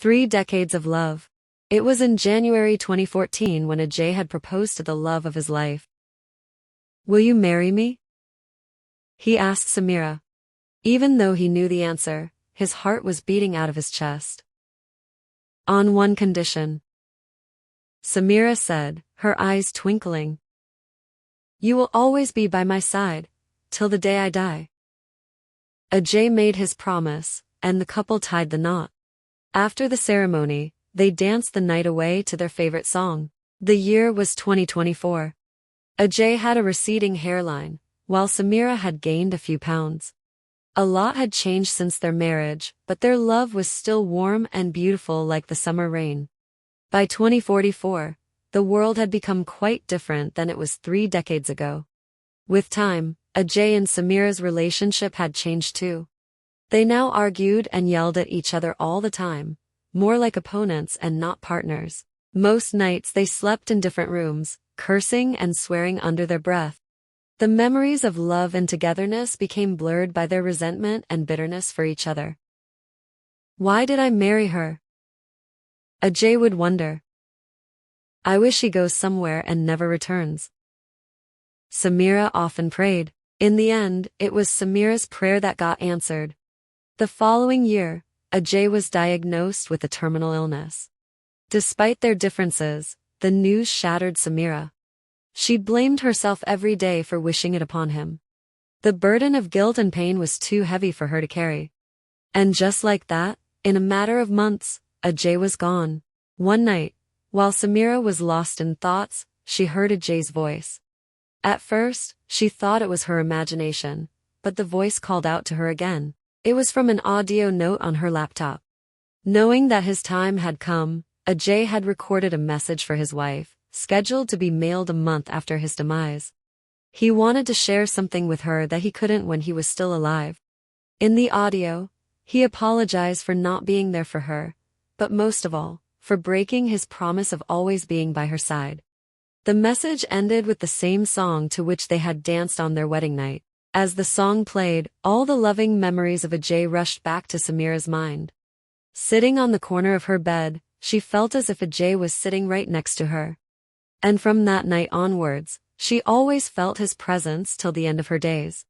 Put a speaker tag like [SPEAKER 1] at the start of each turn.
[SPEAKER 1] 3 decades of love. It was in January 2014 when Ajay had proposed to the love of his life. "Will you marry me?" he asked Samira. Even though he knew the answer, his heart was beating out of his chest. "On one condition," Samira said, her eyes twinkling. "You will always be by my side, till the day I die." Ajay made his promise, and the couple tied the knot. After the ceremony, they danced the night away to their favorite song. The year was 2024. Ajay had a receding hairline, while Samira had gained a few pounds. A lot had changed since their marriage, but their love was still warm and beautiful like the summer rain. By 2044, the world had become quite different than it was 3 decades ago. With time, Ajay and Samira's relationship had changed too. They now argued and yelled at each other all the time, more like opponents and not partners. Most nights they slept in different rooms, cursing and swearing under their breath. The memories of love and togetherness became blurred by their resentment and bitterness for each other. "Why did I marry her?" Ajay would wonder. "I wish she goes somewhere and never returns." Samira often prayed. In the end, it was Samira's prayer that got answered. The following year, Ajay was diagnosed with a terminal illness. Despite their differences, the news shattered Samira. She blamed herself every day for wishing it upon him. The burden of guilt and pain was too heavy for her to carry. And just like that, in a matter of months, Ajay was gone. One night, while Samira was lost in thoughts, she heard Ajay's voice. At first, she thought it was her imagination, but the voice called out to her again. It was from an audio note on her laptop. Knowing that his time had come, Ajay had recorded a message for his wife, scheduled to be mailed a month after his demise. He wanted to share something with her that he couldn't when he was still alive. In the audio, he apologized for not being there for her, but most of all, for breaking his promise of always being by her side. The message ended with the same song to which they had danced on their wedding night. As the song played, all the loving memories of Ajay rushed back to Samira's mind. Sitting on the corner of her bed, she felt as if Ajay was sitting right next to her. And from that night onwards, she always felt his presence till the end of her days.